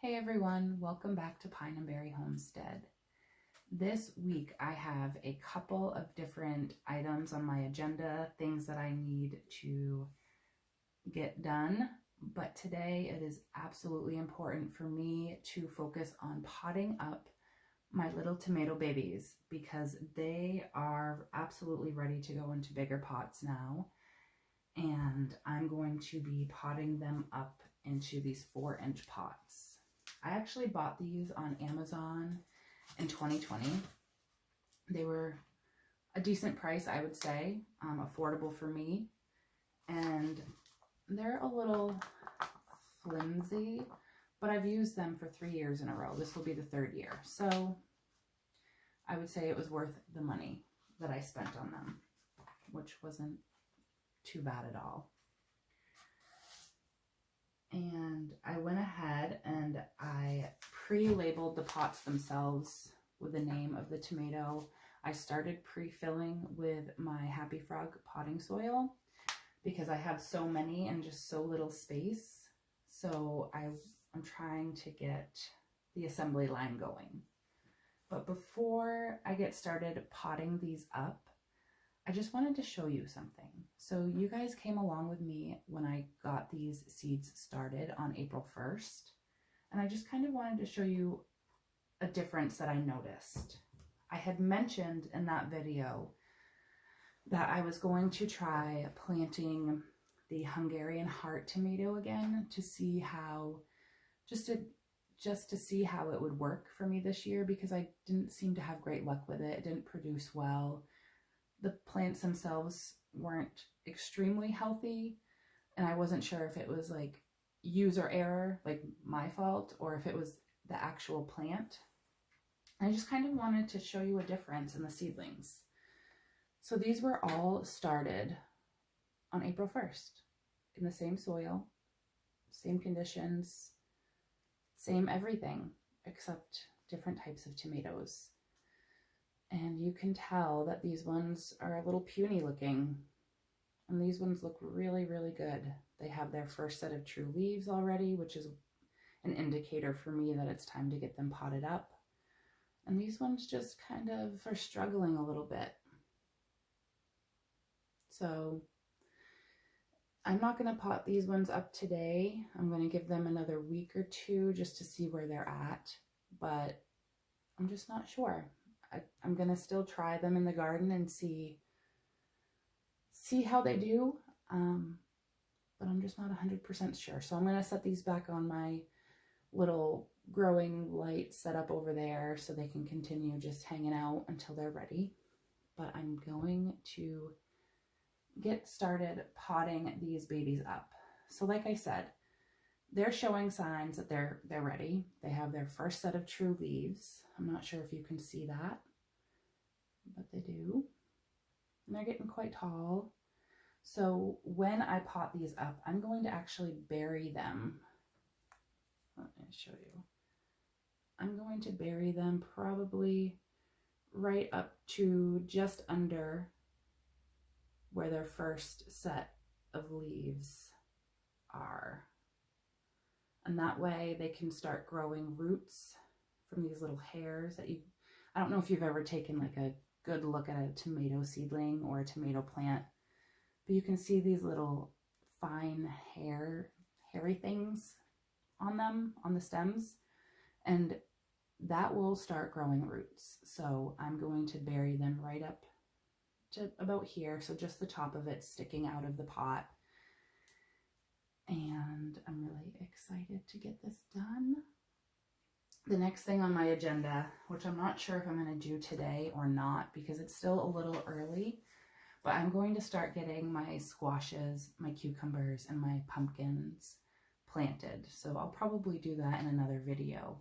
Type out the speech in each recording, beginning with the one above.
Hey everyone, welcome back to Pine and Berry Homestead. This week I have a couple of different items on my agenda, things that I need to get done, but today it is absolutely important for me to focus on potting up my little tomato babies because they are absolutely ready to go into bigger pots now, and I'm going to be potting them up into these 4-inch pots. I actually bought these on Amazon in 2020. They were a decent price, I would say, affordable for me, and they're a little flimsy, but I've used them for 3 years in a row. This will be the 3rd year, so I would say it was worth the money that I spent on them, which wasn't too bad at all. And I went ahead and I pre-labeled the pots themselves with the name of the tomato. I started pre-filling with my Happy Frog potting soil because I have so many and just so little space. So I'm trying to get the assembly line going. But before I get started potting these up, I just wanted to show you something. So you guys came along with me when I got these seeds started on April 1st. And I just kind of wanted to show you a difference that I noticed. I had mentioned in that video that I was going to try planting the Hungarian heart tomato again to see how, just to see how it would work for me this year, because I didn't seem to have great luck with it. It didn't produce well. The plants themselves weren't extremely healthy, and I wasn't sure if it was like user error, like my fault, or if it was the actual plant. I just kind of wanted to show you a difference in the seedlings. So these were all started on April 1st in the same soil, same conditions, same everything, except different types of tomatoes. And you can tell that these ones are a little puny looking, and these ones look really, really good. They have their first set of true leaves already, which is an indicator for me that it's time to get them potted up. And these ones just kind of are struggling a little bit. So I'm not going to pot these ones up today. I'm going to give them another week or two just to see where they're at, but I'm just not sure. I'm going to still try them in the garden and see how they do, but I'm just not 100% sure. So I'm going to set these back on my little growing light setup over there so they can continue just hanging out until they're ready. But I'm going to get started potting these babies up. So like I said, they're showing signs that they're ready. They have their first set of true leaves. I'm not sure if you can see that, but they do. And they're getting quite tall. So when I pot these up, I'm going to actually bury them. Let me show you. I'm going to bury them probably right up to just under where their first set of leaves are. And that way they can start growing roots from these little hairs that I don't know if you've ever taken like a good look at a tomato seedling or a tomato plant, but you can see these little fine hairy things on them, on the stems, and that will start growing roots. So I'm going to bury them right up to about here, so just the top of it sticking out of the pot. And I'm really excited to get this done. The next thing on my agenda, which I'm not sure if I'm going to do today or not because it's still a little early, but I'm going to start getting my squashes, my cucumbers, and my pumpkins planted. So I'll probably do that in another video.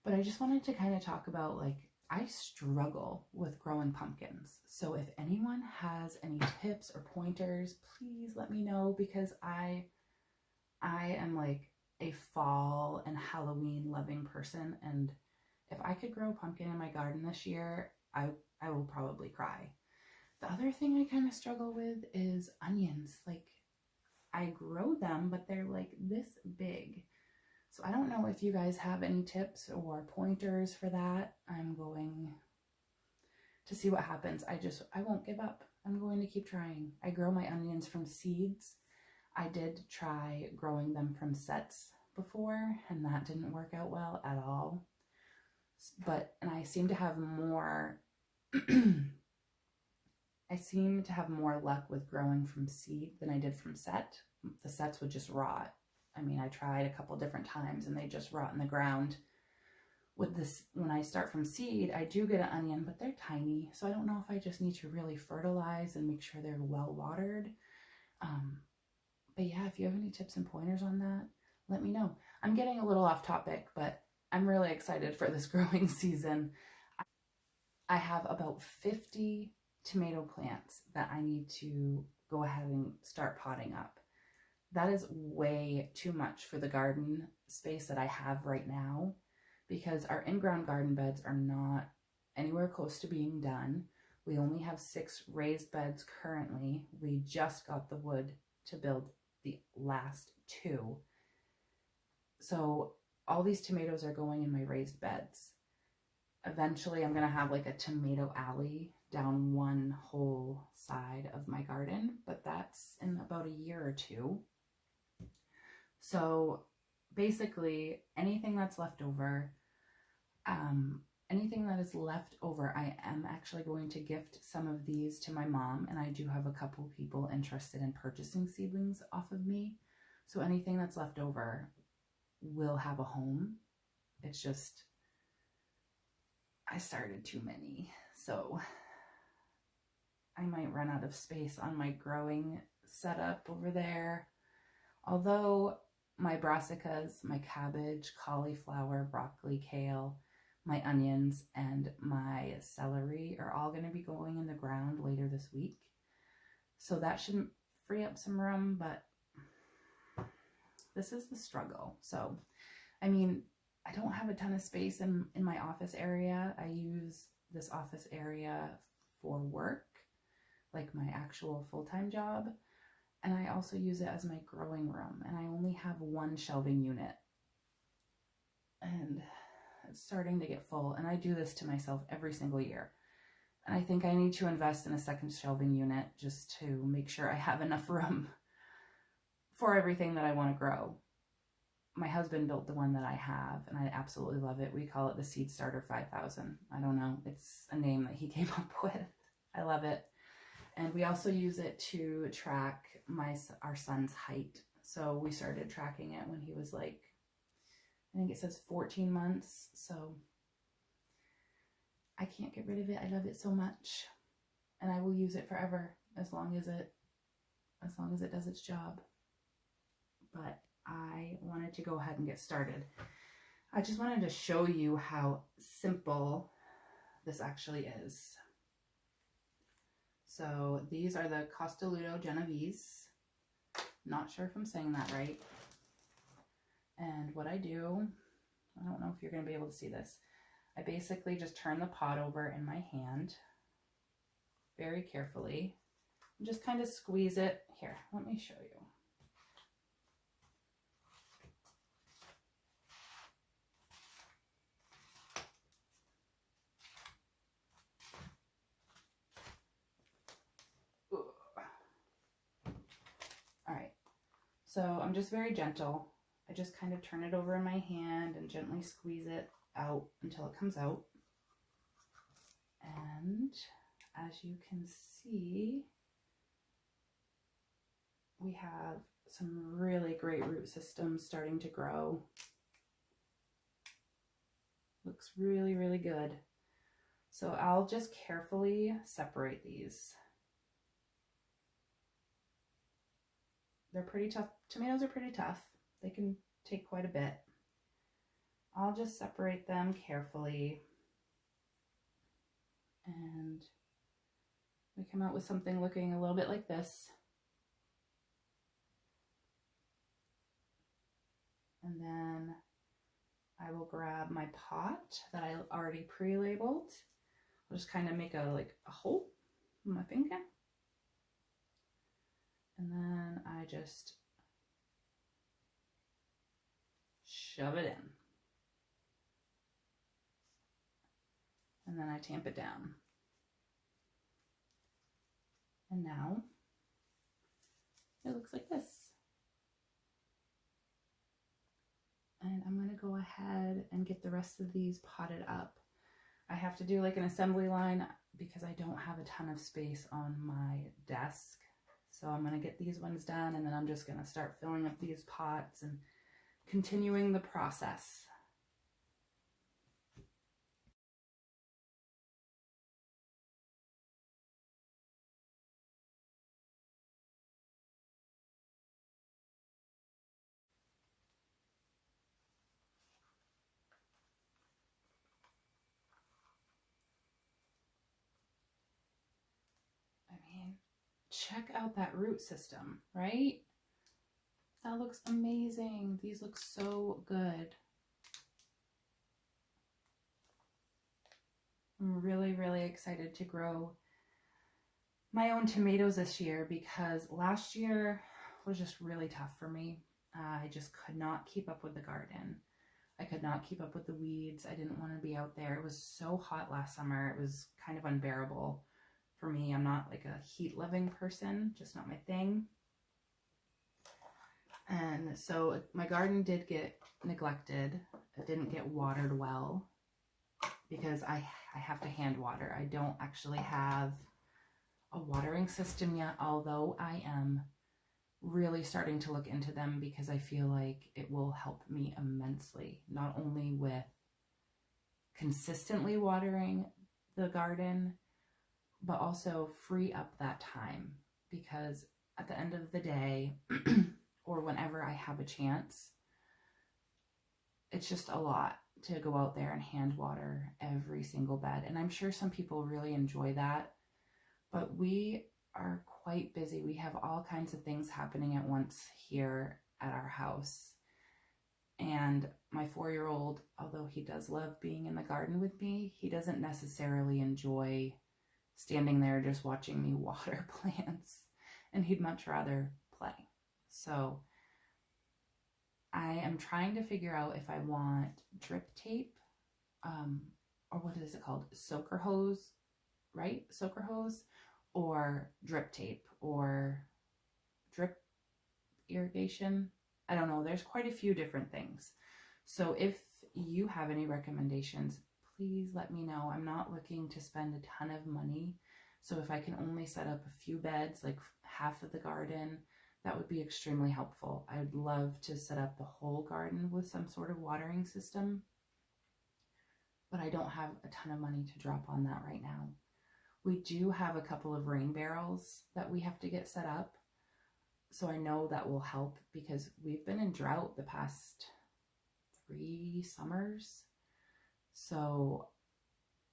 But I just wanted to kind of talk about, like, I struggle with growing pumpkins. So if anyone has any tips or pointers, please let me know, because I am like a fall and Halloween loving person, and if I could grow a pumpkin in my garden this year, I will probably cry. The other thing I kind of struggle with is onions. Like, I grow them, but they're like this big. So I don't know if you guys have any tips or pointers for that. I'm going to see what happens. I won't give up. I'm going to keep trying. I grow my onions from seeds. I did try growing them from sets before, and that didn't work out well at all. And I seem to have more luck with growing from seed than I did from set. The sets would just rot. I mean, I tried a couple different times and they just rot in the ground. With this, when I start from seed, I do get an onion, but they're tiny. So I don't know if I just need to really fertilize and make sure they're well watered. But yeah, if you have any tips and pointers on that, let me know. I'm getting a little off topic, but I'm really excited for this growing season. I have about 50 tomato plants that I need to go ahead and start potting up. That is way too much for the garden space that I have right now, because our in-ground garden beds are not anywhere close to being done. We only have 6 raised beds currently. We just got the wood to build the last 2. So all these tomatoes are going in my raised beds. Eventually I'm going to have like a tomato alley down one whole side of my garden, but that's in about a year or 2. So basically anything that's left over, anything that is left over, I am actually going to gift some of these to my mom, and I do have a couple people interested in purchasing seedlings off of me. So anything that's left over will have a home. It's just, I started too many, so I might run out of space on my growing setup over there. Although my brassicas, my cabbage, cauliflower, broccoli, kale, my onions, and my celery are all going to be going in the ground later this week. So that shouldn't free up some room, but this is the struggle. So, I mean, I don't have a ton of space in my office area. I use this office area for work, like my actual full-time job. And I also use it as my growing room. And I only have 1 shelving unit. And it's starting to get full. And I do this to myself every single year. And I think I need to invest in a second shelving unit just to make sure I have enough room for everything that I want to grow. My husband built the one that I have, and I absolutely love it. We call it the Seed Starter 5000. I don't know. It's a name that he came up with. I love it. And we also use it to track our son's height. So we started tracking it when he was like, I think it says 14 months. So I can't get rid of it. I love it so much. And I will use it forever as long as it does its job. But I wanted to go ahead and get started. I just wanted to show you how simple this actually is. So these are the Costoluto Genovese. Not sure if I'm saying that right. And what I do, I don't know if you're going to be able to see this. I basically just turn the pot over in my hand very carefully and just kind of squeeze it. Here, let me show you. All right, so I'm just very gentle. I just kind of turn it over in my hand and gently squeeze it out until it comes out. And as you can see, we have some really great root systems starting to grow. Looks really, really good. So I'll just carefully separate these. They're pretty tough. Tomatoes are pretty tough. They can take quite a bit. I'll just separate them carefully. And we come out with something looking a little bit like this. And then I will grab my pot that I already pre-labeled. I'll just kind of make a hole with my finger. And then I just shove it in. And then I tamp it down. And now it looks like this. And I'm going to go ahead and get the rest of these potted up. I have to do like an assembly line because I don't have a ton of space on my desk. So I'm going to get these ones done, and then I'm just going to start filling up these pots and continuing the process. I mean, check out that root system, right? That looks amazing. These look so good. I'm really, really excited to grow my own tomatoes this year because last year was just really tough for me. I just could not keep up with the garden. I could not keep up with the weeds. I didn't want to be out there. It was so hot last summer. It was kind of unbearable for me. I'm not like a heat loving person, just not my thing. And so my garden did get neglected. It didn't get watered well because I have to hand water. I don't actually have a watering system yet, although I am really starting to look into them because I feel like it will help me immensely, not only with consistently watering the garden, but also free up that time, because at the end of the day or whenever I have a chance, it's just a lot to go out there and hand water every single bed. And I'm sure some people really enjoy that, but we are quite busy. We have all kinds of things happening at once here at our house. And my 4-year-old, although he does love being in the garden with me, he doesn't necessarily enjoy standing there just watching me water plants, and he'd much rather play. So I am trying to figure out if I want drip tape, or what is it called? Soaker hose, right? Soaker hose, or drip tape, or drip irrigation. I don't know. There's quite a few different things. So if you have any recommendations, please let me know. I'm not looking to spend a ton of money. So if I can only set up a few beds, like half of the garden, that would be extremely helpful. I would love to set up the whole garden with some sort of watering system, but I don't have a ton of money to drop on that right now. We do have a couple of rain barrels that we have to get set up. So I know that will help because we've been in drought the past 3 summers. So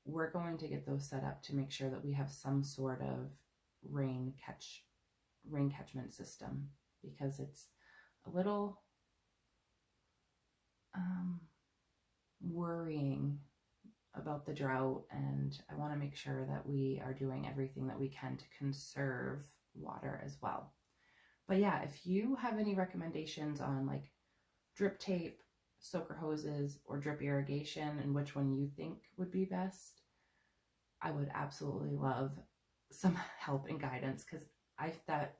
we're going to get those set up to make sure that we have some sort of rain catchment system, because it's a little worrying about the drought, and I want to make sure that we are doing everything that we can to conserve water as well. But yeah, if you have any recommendations on like drip tape, soaker hoses, or drip irrigation, and which one you think would be best, I would absolutely love some help and guidance, because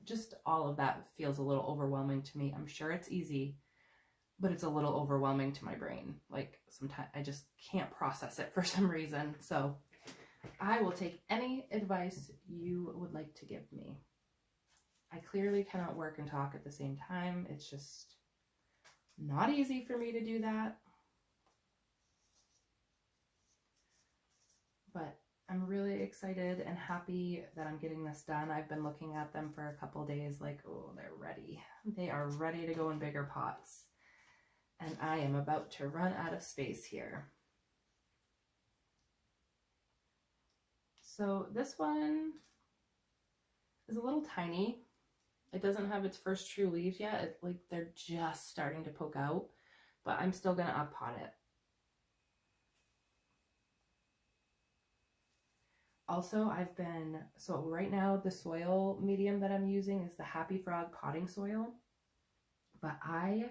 just all of that feels a little overwhelming to me. I'm sure it's easy, but it's a little overwhelming to my brain. Like sometimes I just can't process it for some reason. So I will take any advice you would like to give me. I clearly cannot work and talk at the same time. It's just not easy for me to do that. But I'm really excited and happy that I'm getting this done. I've been looking at them for a couple days like, oh, they're ready. They are ready to go in bigger pots. And I am about to run out of space here. So this one is a little tiny. It doesn't have its first true leaves yet. They're just starting to poke out, but I'm still going to up-pot it. Also, so right now the soil medium that I'm using is the Happy Frog potting soil, but I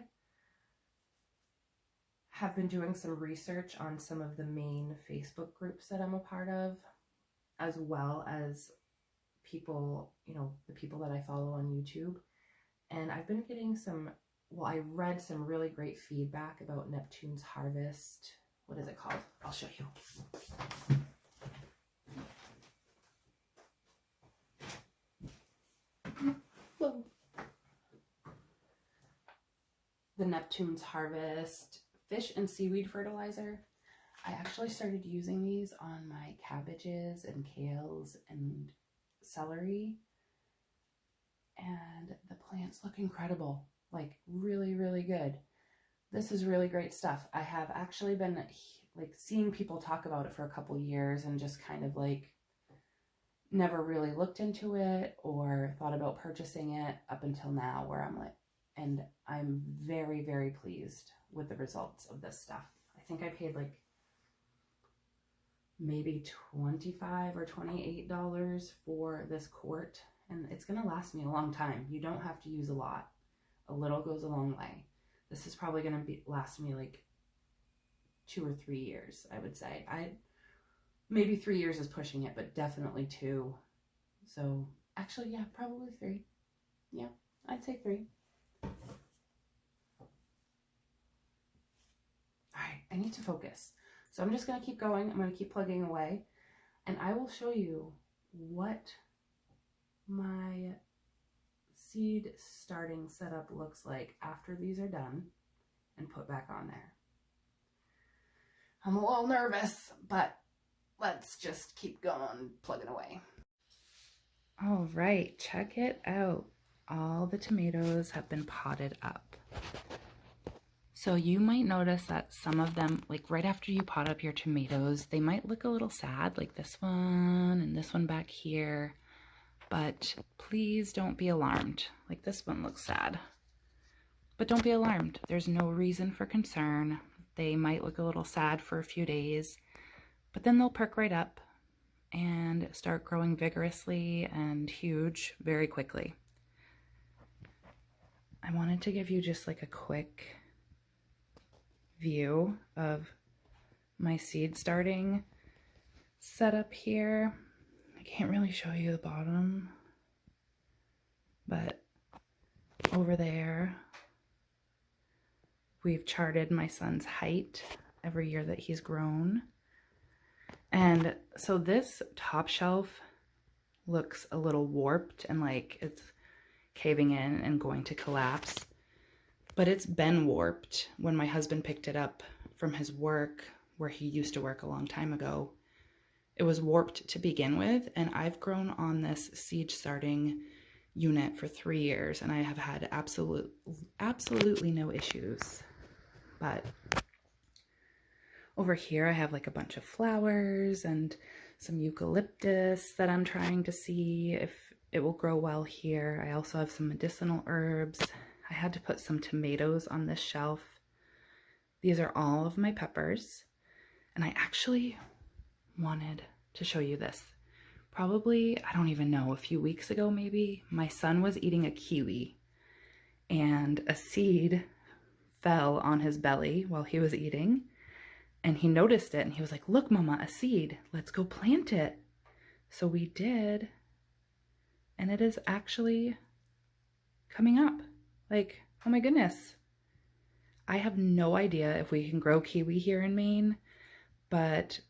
have been doing some research on some of the main Facebook groups that I'm a part of, as well as people, you know, the people that I follow on YouTube. And I've been getting some, well, I read some really great feedback about Neptune's Harvest. What is it called? I'll show you. Whoa. The Neptune's Harvest fish and seaweed fertilizer. I actually started using these on my cabbages and kales and celery, and the plants look incredible, like really, really good. This is really great stuff. I have actually been like seeing people talk about it for a couple years and just kind of like never really looked into it or thought about purchasing it up until now, where I'm like, and I'm very, very pleased with the results of this stuff. I think I paid like maybe $25 or $28 for this quart, and it's going to last me a long time. You don't have to use a lot. A little goes a long way. This is probably going to last me like 2 or 3 years, I would say. Maybe 3 years is pushing it, but definitely 2. So actually, yeah, probably 3. Yeah, I'd say 3. All right, I need to focus. So I'm just going to keep going. I'm going to keep plugging away, and I will show you what my seed starting setup looks like after these are done and put back on there. I'm a little nervous, but let's just keep going, plugging away. All right, check it out. All the tomatoes have been potted up. So you might notice that some of them, like right after you pot up your tomatoes, they might look a little sad, like this one and this one back here. But please don't be alarmed. Like this one looks sad. But don't be alarmed. There's no reason for concern. They might look a little sad for a few days, but then they'll perk right up and start growing vigorously and huge very quickly. I wanted to give you just like a quick view of my seed starting setup here. I can't really show you the bottom, but over there we've charted my son's height every year that he's grown. And so this top shelf looks a little warped and like it's caving in and going to collapse. But it's been warped. When my husband picked it up from his work, where he used to work a long time ago, it was warped to begin with, and I've grown on this seed starting unit for 3 years, and I have had absolutely no issues. But over here I have like a bunch of flowers and some eucalyptus that I'm trying to see if it will grow well here. I also have some medicinal herbs. I had to put some tomatoes on this shelf. These are all of my peppers. And I actually wanted to show you this. Probably, I don't even know, a few weeks ago maybe, my son was eating a kiwi and a seed fell on his belly while he was eating. And he noticed it and he was like, "Look, Mama, a seed. Let's go plant it." So we did. And it is actually coming up. Like, oh my goodness. I have no idea if we can grow kiwi here in Maine, but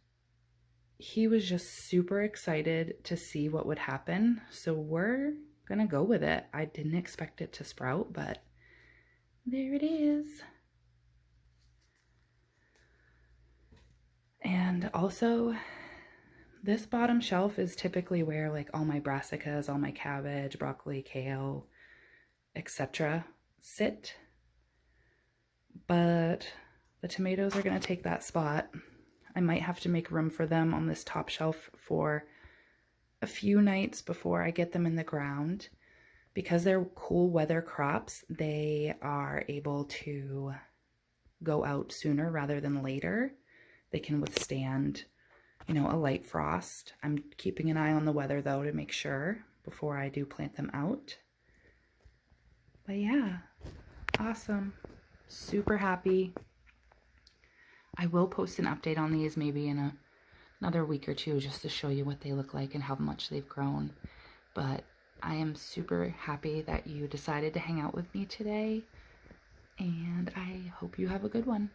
he was just super excited to see what would happen. So we're gonna go with it. I didn't expect it to sprout, but there it is. And also, this bottom shelf is typically where like all my brassicas, all my cabbage, broccoli, kale, etc. sit. But the tomatoes are going to take that spot. I might have to make room for them on this top shelf for a few nights before I get them in the ground. Because they're cool weather crops, they are able to go out sooner rather than later. They can withstand, you know, a light frost. I'm keeping an eye on the weather though to make sure before I do plant them out. But yeah, awesome. Super happy. I will post an update on these maybe in another week or two just to show you what they look like and how much they've grown. But I am super happy that you decided to hang out with me today, and I hope you have a good one.